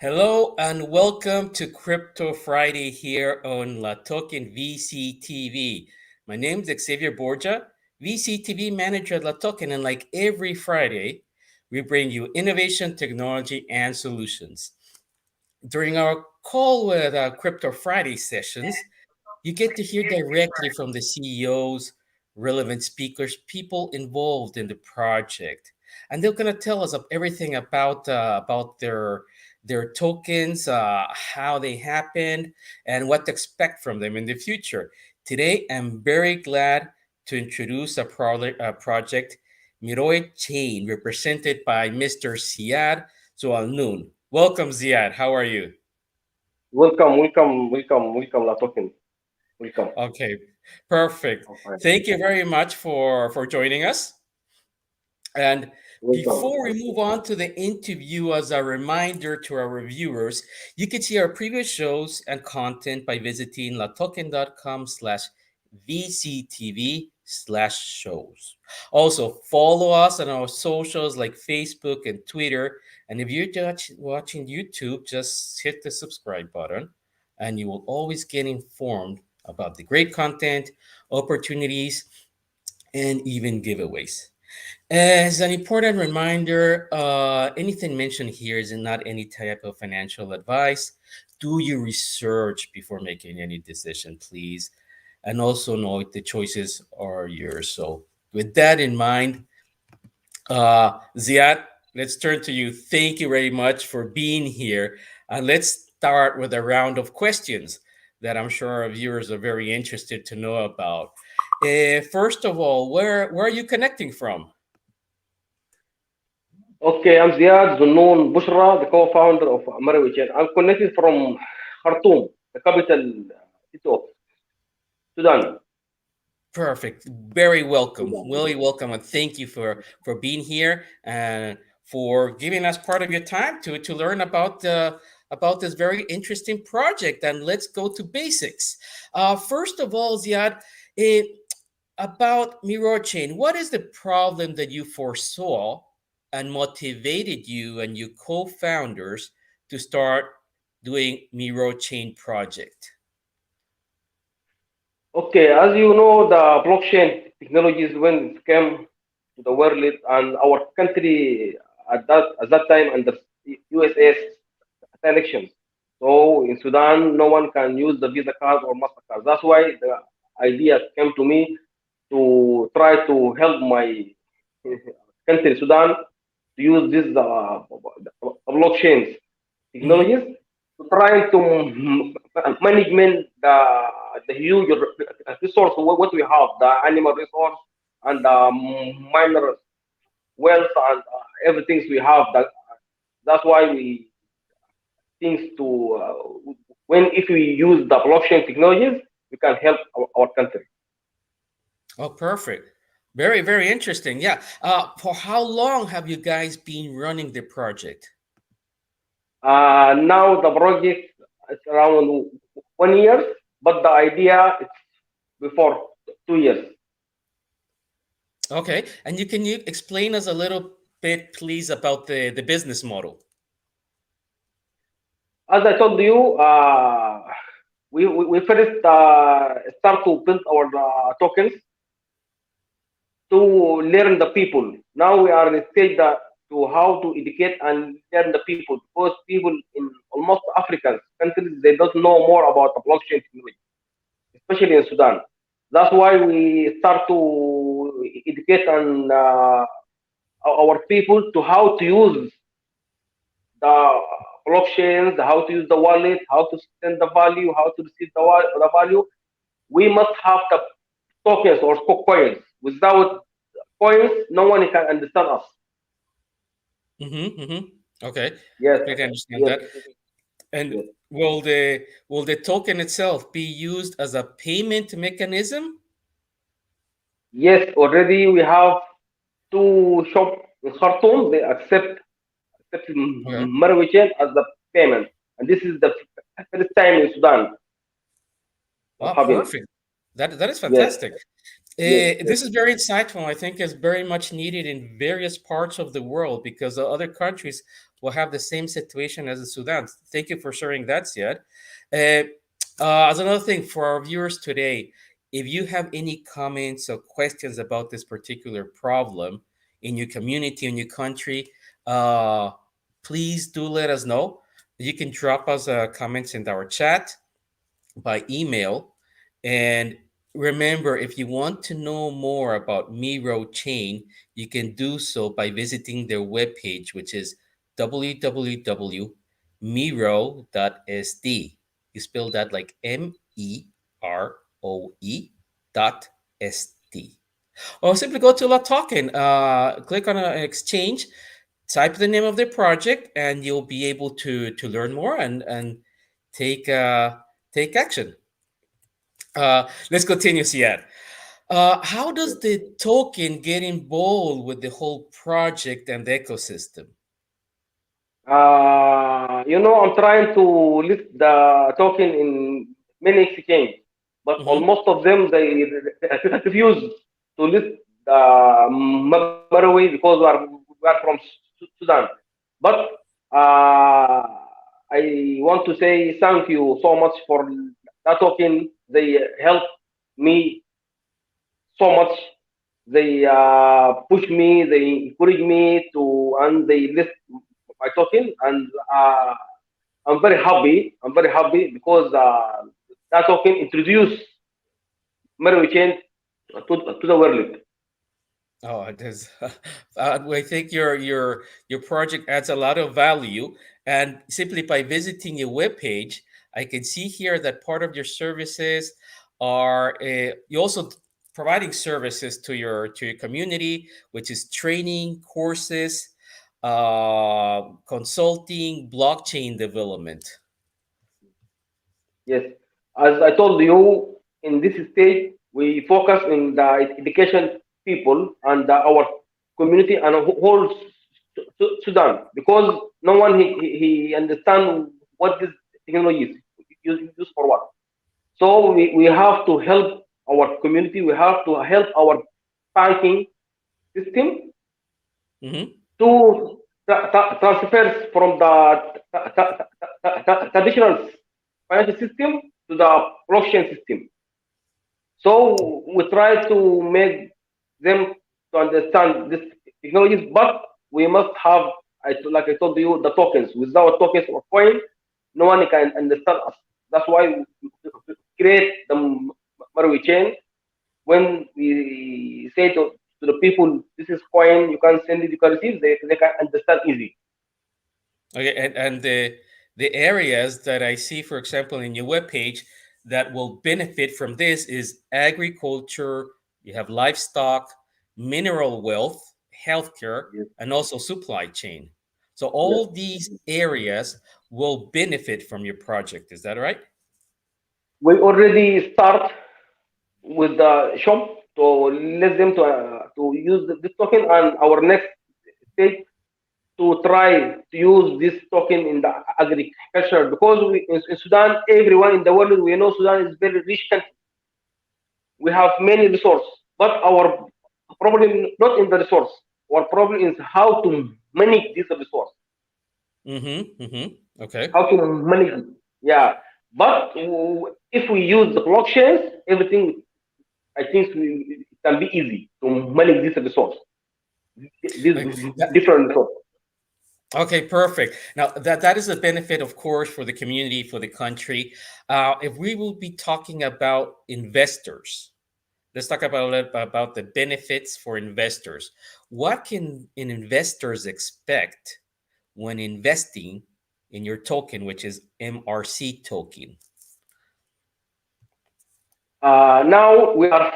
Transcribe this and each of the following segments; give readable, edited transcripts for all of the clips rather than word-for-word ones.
Hello and welcome to Crypto Friday here on La Token VCTV. My name is Xavier Borja, VCTV manager at La Token, and like every Friday, we bring you innovation, technology, and solutions. During our call with Crypto Friday sessions, you get to hear directly from the CEOs, relevant speakers, people involved in the project, and they're going to tell us of everything about their tokens, how they happened, and what to expect from them in the future. Today, I'm very glad to introduce a project, MeroeChain, represented by Mr. Ziad Zoalnoon. Welcome, Ziad. How are you? Welcome, La Token. Welcome. Okay, perfect. I'm fine. Thank you very much for joining us. And before we Welcome. move on to the interview, as a reminder to our reviewers, you can see our previous shows and content by visiting latoken.com/VCTV/shows. Also, follow us on our socials like Facebook and Twitter. And if you're watching YouTube, just hit the subscribe button and you will always get informed about the great content, opportunities, and even giveaways. As an important reminder, anything mentioned here is not any type of financial advice. Do your research before making any decision, please. And also know the choices are yours. So, with that in mind, Ziad, let's turn to you. Thank you very much for being here. And let's start with a round of questions that I'm sure our viewers are very interested to know about. First of all, where are you connecting from? Okay, I'm Ziad Zunoon Bushra, the co-founder of MeroeChain. I'm connected from Khartoum, the capital city of Sudan. Perfect. Very welcome. Sudan. Really welcome. And thank you for being here and for giving us part of your time to learn about this very interesting project. And let's go to basics. First of all, Ziad, eh, about MeroeChain, what is the problem that you foresaw and motivated you and your co-founders to start doing MeroeChain project? Okay, as you know, the blockchain technologies when it came to the world and our country at that time under USA's elections. So in Sudan, no one can use the Visa card or Mastercard. That's why the idea came to me to try to help my country, Sudan, to use these blockchains Hmm. technologies to try to management the huge resource what we have, the animal resource and the minor wealth and everything we have. That's why we think to when if we use the blockchain technologies, we can help our country. Oh, perfect. Very, very interesting. Yeah. For how long have you guys been running the project? Now the project is around 1 year, but the idea is before 2 years. Okay. And you explain us a little bit, please, about the business model? As I told you, we first start to build our tokens to learn the people. Now we are in a stage that to how to educate and learn the people because people in almost African countries they don't know more about the blockchain technology, especially in Sudan. That's why we start to educate and our people to how to use the blockchains, how to use the wallet, how to send the value, how to receive the value. We must have the tokens or coins. Without coins, no one can understand us. Mm-hmm, mm-hmm. Okay. Yes, Completely understand yes, that. And yes. will the token itself be used as a payment mechanism? Yes, already we have two shops in Khartoum. They accept Okay. MeroeChain as the payment, and this is the first time in Sudan of Oh, having. perfect. That is Yes, fantastic. Yes, yes. This is very insightful. I think it's very much needed in various parts of the world because the other countries will have the same situation as the Sudan. Thank you for sharing that, Siad. Uh, as another thing for our viewers today, if you have any comments or questions about this particular problem in your community, in your country, uh, please do let us know. You can drop us comments in our chat by email. And remember, if you want to know more about MeroeChain, you can do so by visiting their webpage, which is www.meroe.sd. You spell that like MEROE.sd. Or simply go to La Token, click on an exchange, type the name of the project, and you'll be able to learn more and take take action. Let's continue, Siad. How does the token get involved with the whole project and the ecosystem? I'm trying to list the token in many exchanges, but Hmm. almost of them they refuse to list the Meroe because we are from Sudan. But I want to say thank you so much for that token. They help me so much. They push me, they encourage me to, and they list my token, and I'm very happy. I'm very happy because that token introduced MeroeChain to the world. Oh, it is. I think your project adds a lot of value, and simply by visiting your webpage, I can see here that part of your services are you also providing services to your community, which is training, courses, consulting, blockchain development. Yes, as I told you, in this stage we focus in the education people and our community and whole Sudan because no one he understand what this technology is used for what. So we have to help our community. We have to help our banking system Hmm. to transfers from the traditional financial system to the blockchain system. So we try to make them to understand this technologies, but we must have, like I told you, the tokens. Without tokens or coin, no one can understand us. That's why we create the Meroe chain. When we say to the people, this is coin, you can send it, you can receive, they can understand easy. Okay, and the areas that I see, for example, in your webpage that will benefit from this is agriculture, you have livestock, mineral wealth, healthcare, Yes, and also supply chain. So yes. all these areas will benefit from your project. Is that right? We already start with the shop to let them to use this token, and our next stage to try to use this token in the agriculture because in Sudan, everyone in the world, we know Sudan is very rich country. We have many resources, but our problem not in the resource. Our problem is how to manage this resource, Mm-hmm. Mm-hmm. Okay. how to manage it. Yeah, but if we use the blockchains, everything I think it can be easy to manage this resource, this Okay. different resource. Okay, perfect. Now that is a benefit, of course, for the community, for the country. If we will be talking about investors, let's talk about a little bit about the benefits for investors. What can an investors expect when investing in your token, which is MRC token? Now we are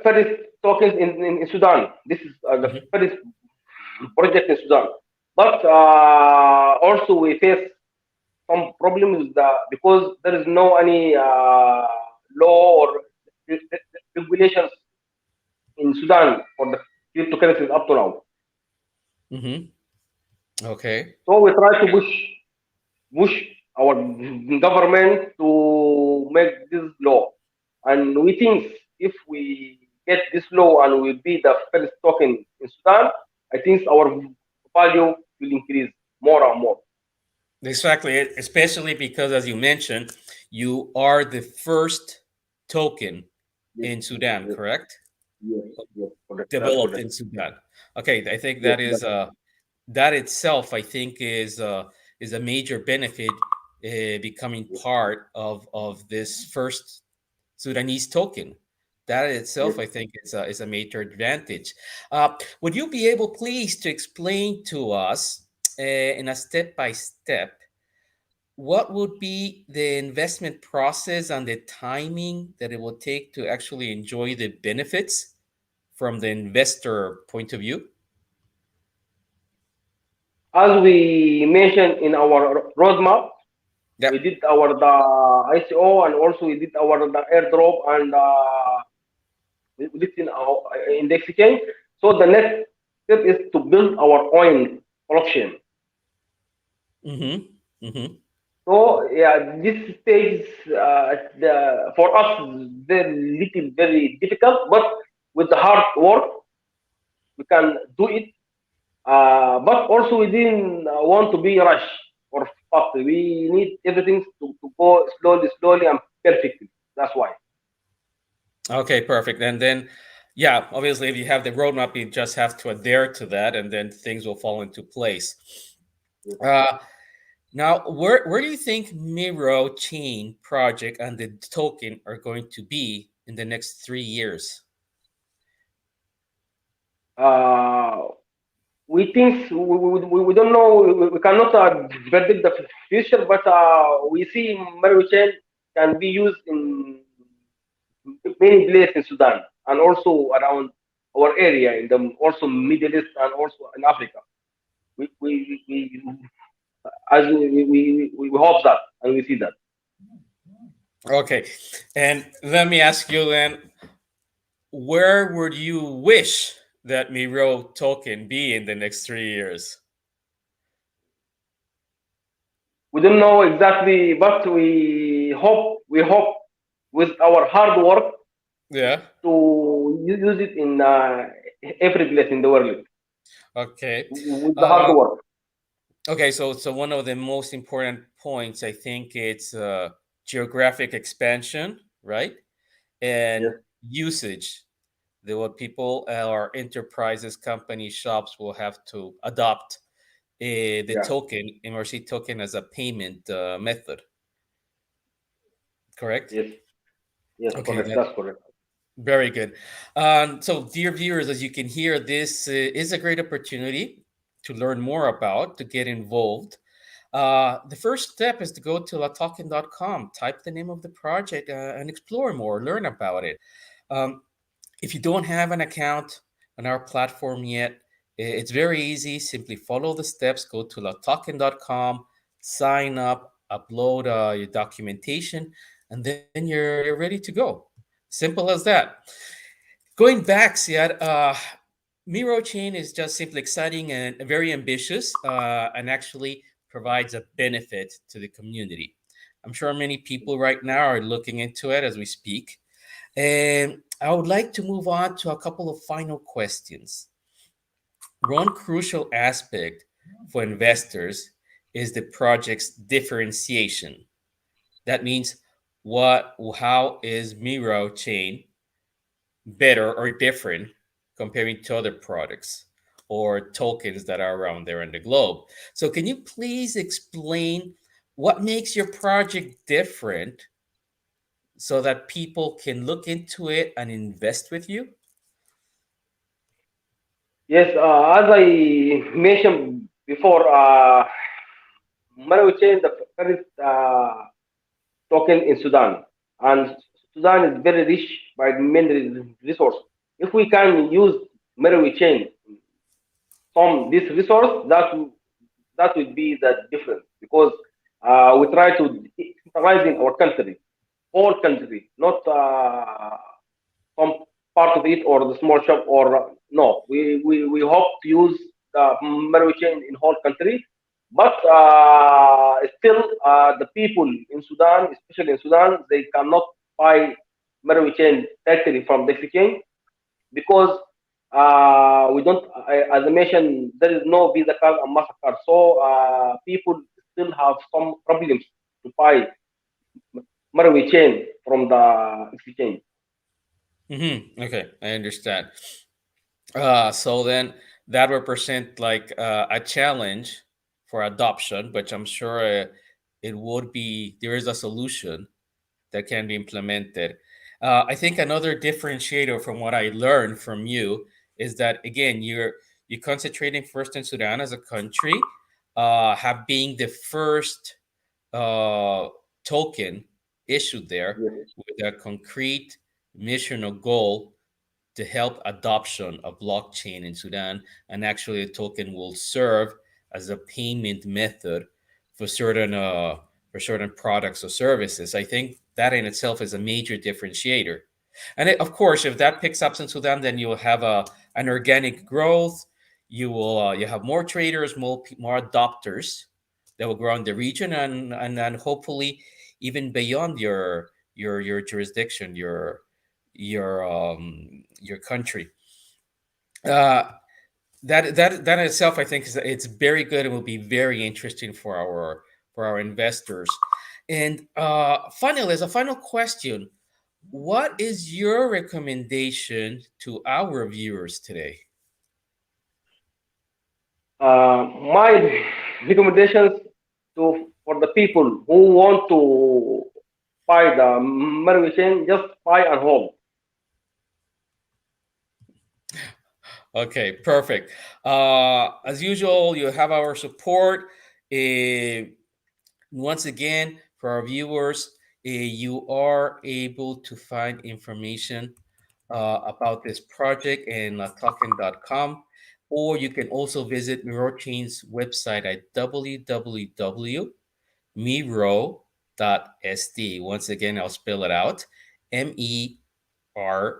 first tokens in Sudan. This is the Mhm. first project in Sudan. But also we face some problems because there is no any law or regulations in Sudan for the cryptocurrencies up to now. Mhm. Okay. So we try to push our government to make this law, and we think if we get this law and will be the first token in Sudan, I think our value will increase more and more. Exactly, especially because, as you mentioned, you are the first token Yes, in Sudan, yes, correct? yes, yes, correct. That's Developed correct. in Sudan. Okay, I think Yes, that is that itself, I think, is a major benefit, becoming yes, part of this first Sudanese token. That yes. itself, I think, is a major advantage. Would you be able, please, to explain to us in a step by step what would be the investment process and the timing that it will take to actually enjoy the benefits from the investor point of view? As we mentioned in our roadmap, we Yep. did our the ICO and also we did our the airdrop and we did in our in the exchange. So the next step is to build our own blockchain. Mm-hmm. Mm-hmm. So yeah, this stage for us very little very difficult, but with the hard work we can do it. But also we didn't want to be rushed or fast. We need everything to go slowly, slowly and perfectly. That's why. Okay, perfect. And then, yeah, obviously, if you have the roadmap, you just have to adhere to that, and then things will fall into place. Yes. Uh, Now, where do you think MeroeChain project and the token are going to be in the next 3 years? Uh, we think we don't know. We cannot predict the future, but we see MeroeChain can be used in many places in Sudan and also around our area in the also Middle East and also in Africa. We as we hope that and we see that. Okay, and let me ask you then, where would you wish that Meroe Token be in the next 3 years? We don't know exactly, but we hope with our hard work Yeah. to use it in every place in the world Okay. with the hard Uh, work. okay. So one of the most important points, I think, it's geographic expansion, right? Yes, And usage. What people or enterprises, companies, shops will have to adopt the yeah, token, MRC token, as a payment method. Correct? yes, yes, Okay, correct. that's That's correct. very good. So, dear viewers, as you can hear, this is a great opportunity to learn more about, to get involved. The first step is to go to latoken.com, type the name of the project, and explore more, learn about it. Um, If you don't have an account on our platform yet, it's very easy. Simply follow the steps, go to latoken.com, sign up, upload your documentation, and then you're ready to go. Simple as that. Going back, Siad, MeroeChain is just simply exciting and very ambitious, and actually provides a benefit to the community. I'm sure many people right now are looking into it as we speak. And I would like to move on to a couple of final questions. One crucial aspect for investors is the project's differentiation. That means how is Miro Chain better or different comparing to other products or tokens that are around there in the globe? So, can you please explain what makes your project different so that people can look into it and invest with you? Yes, as I mentioned before, MeroeChain the first token in Sudan, and Sudan is very rich by many resources. If we can use MeroeChain from this resource, that will be the difference because we try to centralize in our country, whole country, not some part of it or the small shop or no. We hope to use the Meroe chain in whole country, but still the people in Sudan, especially in Sudan, they cannot buy Meroe chain directly from the exchange. because we don't, as I mentioned, there is no Visa card and Mastercard, so people still have some problems to buy MeroeChain from the exchange. Okay, I understand. So then that represent like a challenge for adoption, but I'm sure it would be there is a solution that can be implemented. I think another differentiator from what I learned from you is that again you're concentrating first in Sudan as a country, have being the first uh, token issued there Yes, with a concrete mission or goal to help adoption of blockchain in Sudan, and actually the token will serve as a payment method for certain products or services. I think that in itself is a major differentiator. And of course, if that picks up in Sudan, then you'll have an organic growth. You have more traders, more adopters that will grow in the region, and hopefully even beyond your jurisdiction, your country. Uh, that in itself, I think, is it's very good and will be very interesting for our investors. And finally, as a final question, what is your recommendation to our viewers today? my recommendations to for the people who want to buy the MeroeChain, just buy and hold. Okay, perfect. As usual, you have our support. Uh, Once again, for our viewers, you are able to find information about this project in token.com, or you can also visit MeroeChain's website at www.meroe.sd. Once again, I'll spell it out: MEROE.sd.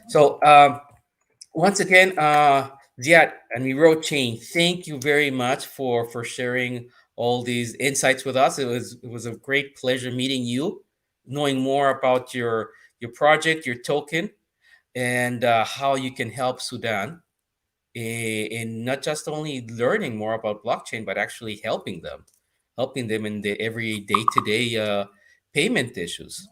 So, once again, Ziad and MeroeChain, thank you very much for sharing all these insights with us. It was a great pleasure meeting you, knowing more about your project, your token, and how you can help Sudan in not just only learning more about blockchain, but actually helping them in the every day-to-day payment issues.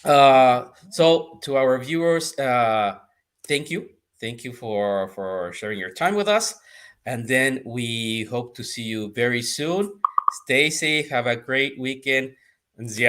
So to our viewers, thank you, thank you for sharing your time with us, and then we hope to see you very soon. Stay safe, have a great weekend, and yeah.